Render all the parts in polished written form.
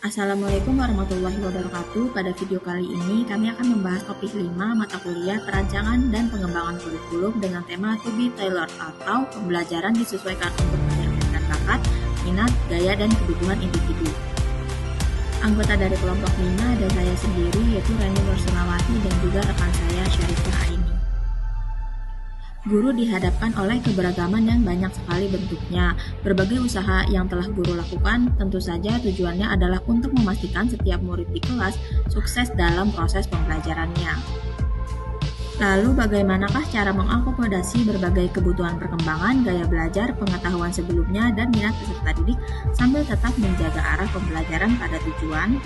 Assalamualaikum warahmatullahi wabarakatuh. Pada video kali ini kami akan membahas topik 5 mata kuliah perancangan dan pengembangan kurikulum dengan tema to be tailored atau pembelajaran disesuaikan untuk meningkatkan bakat, minat, gaya, dan kebutuhan individu. Anggota dari kelompok 5 ada saya sendiri yaitu Reni Nursunawati dan juga rekan saya Syarifah Aini. Guru dihadapkan oleh keberagaman yang banyak sekali bentuknya. Berbagai usaha yang telah guru lakukan tentu saja tujuannya adalah untuk memastikan setiap murid di kelas sukses dalam proses pembelajarannya. Lalu bagaimanakah cara mengakomodasi berbagai kebutuhan perkembangan, gaya belajar, pengetahuan sebelumnya, dan minat peserta didik sambil tetap menjaga arah pembelajaran pada tujuan?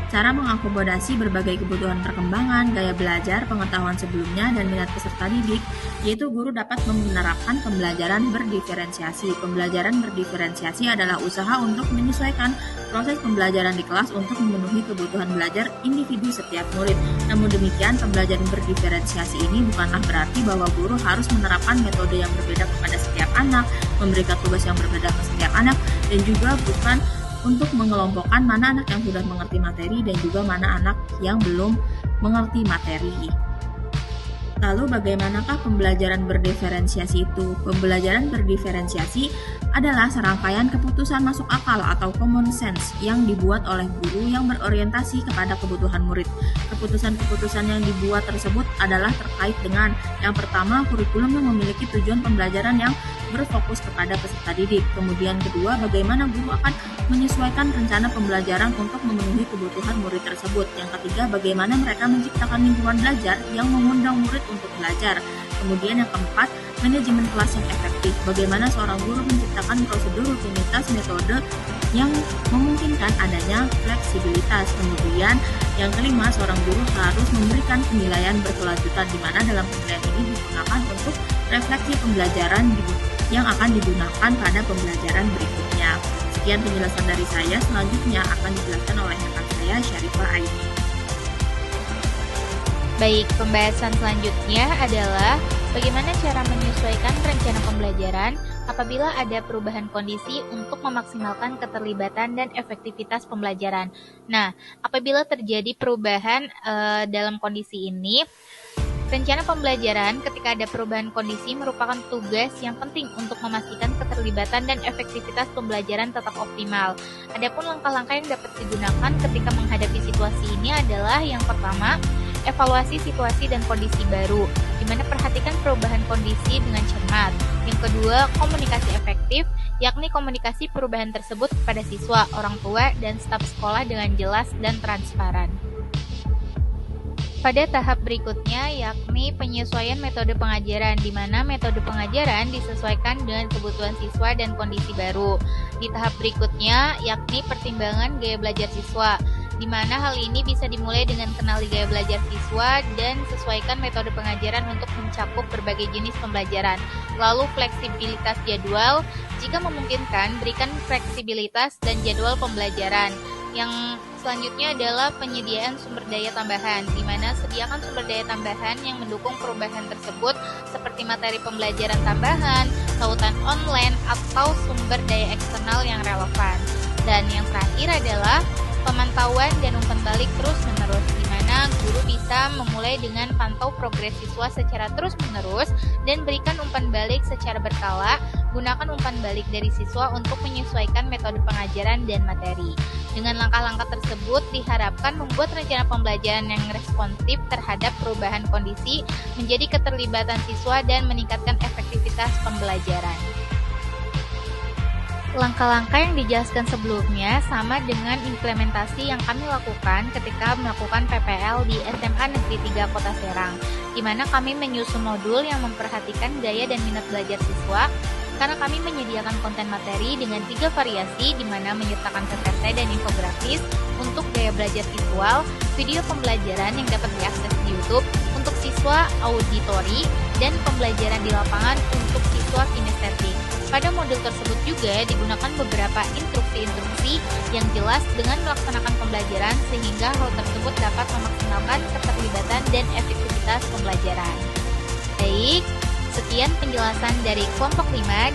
Cara mengakomodasi berbagai kebutuhan perkembangan, gaya belajar, pengetahuan sebelumnya, dan minat peserta didik, yaitu guru dapat menerapkan pembelajaran berdiferensiasi. Pembelajaran berdiferensiasi adalah usaha untuk menyesuaikan proses pembelajaran di kelas untuk memenuhi kebutuhan belajar individu setiap murid. Namun demikian, pembelajaran berdiferensiasi ini bukanlah berarti bahwa guru harus menerapkan metode yang berbeda kepada setiap anak, memberikan tugas yang berbeda ke setiap anak, dan juga bukan untuk mengelompokkan mana anak yang sudah mengerti materi dan juga mana anak yang belum mengerti materi. Lalu bagaimanakah pembelajaran berdiferensiasi itu? Pembelajaran berdiferensiasi adalah serangkaian keputusan masuk akal atau common sense yang dibuat oleh guru yang berorientasi kepada kebutuhan murid. Keputusan-keputusan yang dibuat tersebut adalah terkait dengan yang pertama, kurikulum yang memiliki tujuan pembelajaran yang berfokus kepada peserta didik. Kemudian kedua, bagaimana guru akan menyesuaikan rencana pembelajaran untuk memenuhi kebutuhan murid tersebut. Yang ketiga, bagaimana mereka menciptakan lingkungan belajar yang mengundang murid untuk belajar. Kemudian yang keempat, manajemen kelas yang efektif. Bagaimana seorang guru menciptakan prosedur, rutinitas, metode yang memungkinkan adanya fleksibilitas. Kemudian yang kelima, seorang guru harus memberikan penilaian berkelanjutan di mana dalam penilaian ini digunakan untuk refleksi pembelajaran yang akan digunakan pada pembelajaran berikutnya. Sekian penjelasan dari saya, selanjutnya akan dijelaskan oleh rekan saya Syarifah Aini. Baik, pembahasan selanjutnya adalah bagaimana cara menyesuaikan rencana pembelajaran apabila ada perubahan kondisi untuk memaksimalkan keterlibatan dan efektivitas pembelajaran. Nah, apabila terjadi perubahan dalam kondisi ini, rencana pembelajaran ketika ada perubahan kondisi merupakan tugas yang penting untuk memastikan keterlibatan dan efektivitas pembelajaran tetap optimal. Adapun langkah-langkah yang dapat digunakan ketika menghadapi situasi ini adalah yang pertama, evaluasi situasi dan kondisi baru, di mana perhatikan perubahan kondisi dengan cermat. Yang kedua, komunikasi efektif, yakni komunikasi perubahan tersebut kepada siswa, orang tua, dan staf sekolah dengan jelas dan transparan. Pada tahap berikutnya, yakni penyesuaian metode pengajaran, di mana metode pengajaran disesuaikan dengan kebutuhan siswa dan kondisi baru. Di tahap berikutnya, yakni pertimbangan gaya belajar siswa, di mana hal ini bisa dimulai dengan kenali gaya belajar siswa dan sesuaikan metode pengajaran untuk mencakup berbagai jenis pembelajaran. Lalu fleksibilitas jadwal, jika memungkinkan berikan fleksibilitas dan jadwal pembelajaran. Yang selanjutnya adalah penyediaan sumber daya tambahan, di mana sediakan sumber daya tambahan yang mendukung perubahan tersebut seperti materi pembelajaran tambahan, tautan online, atau sumber daya eksternal yang relevan. Dan yang terakhir adalah pemantauan dan umpan balik terus-menerus, di mana guru bisa memulai dengan pantau progres siswa secara terus-menerus dan berikan umpan balik secara berkala. Gunakan umpan balik dari siswa untuk menyesuaikan metode pengajaran dan materi. Dengan langkah-langkah tersebut diharapkan membuat rencana pembelajaran yang responsif terhadap perubahan kondisi, menjadi keterlibatan siswa dan meningkatkan efektivitas pembelajaran. Langkah-langkah yang dijelaskan sebelumnya sama dengan implementasi yang kami lakukan ketika melakukan PPL di SMA Negeri 3 Kota Serang, di mana kami menyusun modul yang memperhatikan gaya dan minat belajar siswa, karena kami menyediakan konten materi dengan 3 variasi, di mana menyertakan PPT dan infografis untuk gaya belajar visual, video pembelajaran yang dapat diakses di YouTube untuk siswa auditori, dan pembelajaran di lapangan untuk siswa kinestetik. Pada modul tersebut juga digunakan beberapa instruksi-instruksi yang jelas dengan melaksanakan pembelajaran sehingga hal tersebut dapat memaksimalkan keterlibatan dan efektivitas pembelajaran. Baik, sekian penjelasan dari kelompok 5.